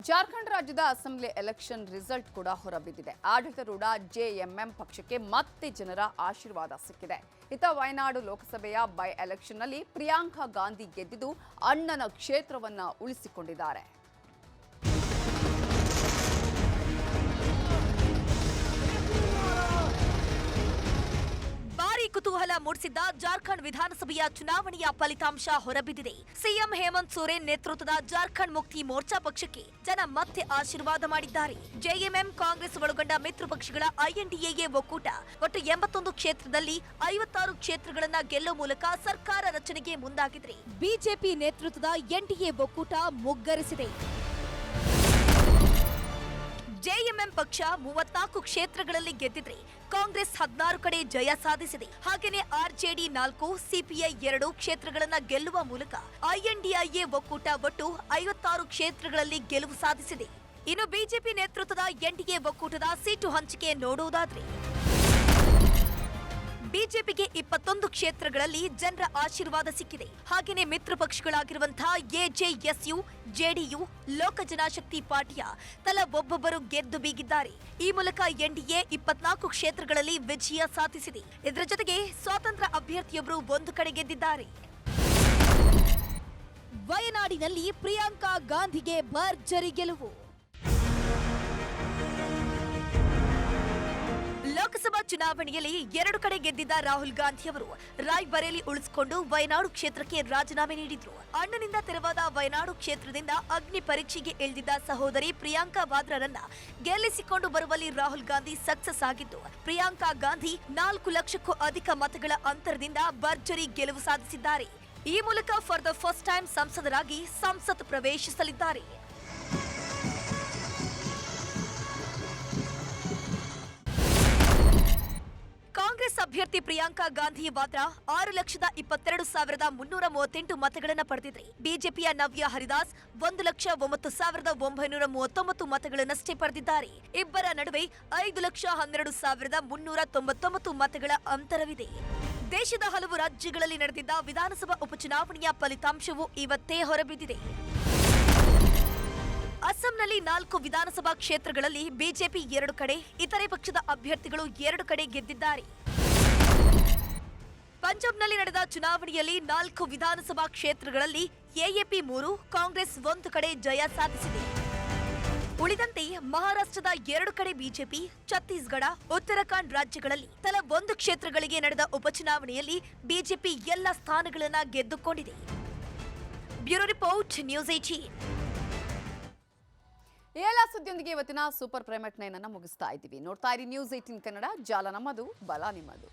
ಜಾರ್ಖಂಡ್ ರಾಜ್ಯದ assembly election result ಕೂಡ ಹೊರಬಿದ್ದಿದೆ. ಆಡಳಿತಾರೂಢ ಜೆಎಂಎಂ ಪಕ್ಷಕ್ಕೆ ಮತ್ತೆ ಜನರ ಆಶೀರ್ವಾದ ಸಿಕ್ಕಿದೆ. ಇತ್ತ ವಯನಾಡು ಲೋಕಸಭೆಯ ಬೈ ಎಲೆಕ್ಷನ್ನಲ್ಲಿ ಪ್ರಿಯಾಂಕಾ ಗಾಂಧಿ ಗೆದ್ದಿದ್ದು ಅಣ್ಣನ ಕ್ಷೇತ್ರವನ್ನ ಉಳಿಸಿಕೊಂಡಿದ್ದಾರೆ. ಕುತೂಹಲ ಮೂಡಿಸಿದ್ದ ಜಾರ್ಖಂಡ್ ವಿಧಾನಸಭೆಯ ಚುನಾವಣೆಯ ಫಲಿತಾಂಶ ಹೊರಬಿದ್ದಿದೆ. ಸಿಎಂ ಹೇಮಂತ್ ಸೊರೇನ್ ನೇತೃತ್ವದ ಜಾರ್ಖಂಡ್ ಮುಕ್ತಿ ಮೋರ್ಚಾ ಪಕ್ಷಕ್ಕೆ ಜನ ಮತ್ತೆ ಆಶೀರ್ವಾದ ಮಾಡಿದ್ದಾರೆ. ಜೆಎಂಎಂ ಕಾಂಗ್ರೆಸ್ ಒಳಗೊಂಡ ಮಿತ್ರ ಪಕ್ಷಗಳ ಐಎನ್ಡಿಎ ಒಕ್ಕೂಟ ಒಟ್ಟು 81 ಕ್ಷೇತ್ರದಲ್ಲಿ 56 ಕ್ಷೇತ್ರಗಳನ್ನ ಗೆಲ್ಲುವ ಮೂಲಕ ಸರ್ಕಾರ ರಚನೆಗೆ ಮುಂದಾಗಿದ್ರೆ, ಬಿಜೆಪಿ ನೇತೃತ್ವದ ಎನ್ಡಿಎ ಒಕ್ಕೂಟ ಮುಗ್ಗರಿಸಿದೆ. ಜೆಎಂಎಂ ಪಕ್ಷ 34 ಕ್ಷೇತ್ರಗಳಲ್ಲಿ ಗೆದ್ದಿದ್ರೆ, ಕಾಂಗ್ರೆಸ್ 16 ಕಡೆ ಜಯ ಸಾಧಿಸಿದೆ. ಹಾಗೆಯೇ ಆರ್ಜೆಡಿ 4, ಸಿಪಿಐ 2 ಕ್ಷೇತ್ರಗಳನ್ನ ಗೆಲ್ಲುವ ಮೂಲಕ ಐಎನ್ಡಿಎ ಒಕ್ಕೂಟ ಒಟ್ಟು 56 ಕ್ಷೇತ್ರಗಳಲ್ಲಿ ಗೆಲುವು ಸಾಧಿಸಿದೆ. ಇನ್ನು ಬಿಜೆಪಿ ನೇತೃತ್ವದ ಎನ್ಡಿಎ ಒಕ್ಕೂಟದ ಸೀಟು ಹಂಚಿಕೆ ನೋಡುವುದಾದ್ರೆ, ಬಿಜೆಪಿಗೆ 21 ಕ್ಷೇತ್ರಗಳಲ್ಲಿ ಜನರ ಆಶೀರ್ವಾದ ಸಿಕ್ಕಿದೆ. ಹಾಗೆಯೇ ಮಿತ್ರ ಪಕ್ಷಗಳಾಗಿರುವಂತಹ ಎಜೆಎಸ್ಯು, ಜೆಡಿಯು, ಲೋಕ ಜನಶಕ್ತಿ ಪಾರ್ಟಿಯ ತಲಾ ಒಬ್ಬೊಬ್ಬರು ಗೆದ್ದು ಬೀಗಿದ್ದಾರೆ. ಈ ಮೂಲಕ ಎನ್ಡಿಎ 24 ಕ್ಷೇತ್ರಗಳಲ್ಲಿ ವಿಜಯ ಸಾಧಿಸಿದೆ. ಇದರ ಜೊತೆಗೆ ಸ್ವಾತಂತ್ರ್ಯ ಅಭ್ಯರ್ಥಿಯೊಬ್ಬರು ಒಂದು ಕಡೆ ಗೆದ್ದಿದ್ದಾರೆ. ವಯನಾಡಿನಲ್ಲಿ ಪ್ರಿಯಾಂಕಾ ಗಾಂಧಿಗೆ ಭರ್ಜರಿ ಗೆಲುವು. ಲೋಕಸಭಾ ಚುನಾವಣೆಯಲ್ಲಿ 2 ಕಡೆ ಗೆದ್ದಿದ್ದ ರಾಹುಲ್ ಗಾಂಧಿ ಅವರು ರಾಯ್ಬರೇಲಿ ಉಳಿಸಿಕೊಂಡು ವಯನಾಡು ಕ್ಷೇತ್ರಕ್ಕೆ ರಾಜೀನಾಮೆ ನೀಡಿದ್ರು. ಅಣ್ಣನಿಂದ ತೆರವಾದ ವಯನಾಡು ಕ್ಷೇತ್ರದಿಂದ ಅಗ್ನಿ ಪರೀಕ್ಷೆಗೆ ಇಳಿದಿದ್ದ ಸಹೋದರಿ ಪ್ರಿಯಾಂಕಾ ವಾದ್ರಾರನ್ನ ಗೆಲ್ಲಿಸಿಕೊಂಡು ಬರುವಲ್ಲಿ ರಾಹುಲ್ ಗಾಂಧಿ ಸಕ್ಸಸ್ ಆಗಿದ್ದು, ಪ್ರಿಯಾಂಕಾ ಗಾಂಧಿ 4 ಲಕ್ಷಕ್ಕೂ ಅಧಿಕ ಮತಗಳ ಅಂತರದಿಂದ ಭರ್ಜರಿ ಗೆಲುವು ಸಾಧಿಸಿದ್ದಾರೆ. ಈ ಮೂಲಕ ಫಾರ್ ದ ಫಸ್ಟ್ ಟೈಮ್ ಸಂಸದರಾಗಿ ಸಂಸತ್ ಪ್ರವೇಶಿಸಲಿದ್ದಾರೆ. ಕಾಂಗ್ರೆಸ್ ಅಭ್ಯರ್ಥಿ ಪ್ರಿಯಾಂಕಾ ಗಾಂಧಿ ವಾದ್ರಾ 6,22,338 ಮತಗಳನ್ನು ಪಡೆದಿದ್ರೆ, ಬಿಜೆಪಿಯ ನವ್ಯ ಹರಿದಾಸ್ 1,09,939 ಮತಗಳನ್ನಷ್ಟೇ ಪಡೆದಿದ್ದಾರೆ. ಇಬ್ಬರ ನಡುವೆ 5,12,399 ಮತಗಳ ಅಂತರವಿದೆ. ದೇಶದ ಹಲವು ರಾಜ್ಯಗಳಲ್ಲಿ ನಡೆದಿದ್ದ ವಿಧಾನಸಭಾ ಉಪಚುನಾವಣೆಯ ಫಲಿತಾಂಶವು ಇವತ್ತೇ ಹೊರಬಿದ್ದಿದೆ. ಅಸ್ಸಾಂನಲ್ಲಿ 4 ವಿಧಾನಸಭಾ ಕ್ಷೇತ್ರಗಳಲ್ಲಿ ಬಿಜೆಪಿ 2 ಕಡೆ, ಇತರೆ ಪಕ್ಷದ ಅಭ್ಯರ್ಥಿಗಳು 2 ಕಡೆ ಗೆದ್ದಿದ್ದಾರೆ. ಪಂಜಾಬ್ನಲ್ಲಿ ನಡೆದ ಚುನಾವಣೆಯಲ್ಲಿ 4 ವಿಧಾನಸಭಾ ಕ್ಷೇತ್ರಗಳಲ್ಲಿ ಎಎಪಿ 3, ಕಾಂಗ್ರೆಸ್ 1 ಕಡೆ ಜಯ ಸಾಧಿಸಿದೆ. ಉಳಿದಂತೆ ಮಹಾರಾಷ್ಟ್ರದ 2 ಕಡೆ ಬಿಜೆಪಿ, ಛತ್ತೀಸ್ಗಢ, ಉತ್ತರಾಖಂಡ್ ರಾಜ್ಯಗಳಲ್ಲಿ ತಲಾ 1 ಕ್ಷೇತ್ರಗಳಿಗೆ ನಡೆದ ಉಪಚುನಾವಣೆಯಲ್ಲಿ ಬಿಜೆಪಿ ಎಲ್ಲ ಸ್ಥಾನಗಳನ್ನು ಗೆದ್ದುಕೊಂಡಿದೆ. Bureau report, news 18. ಈ ಎಲ್ಲ ಸುದ್ದಿಯೊಂದಿಗೆ ಇವತ್ತಿನ ಸೂಪರ್ ಪ್ರೈಮ್ 9 ಅನ್ನು ಮುಗಿಸ್ತಾ ಇದ್ದೀವಿ. ನೋಡ್ತಾ ಇರಿ ನ್ಯೂಸ್ 18 ಕನ್ನಡ. ಜಾಲ ನಮ್ಮದು, ಬಲ ನಿಮ್ಮದು.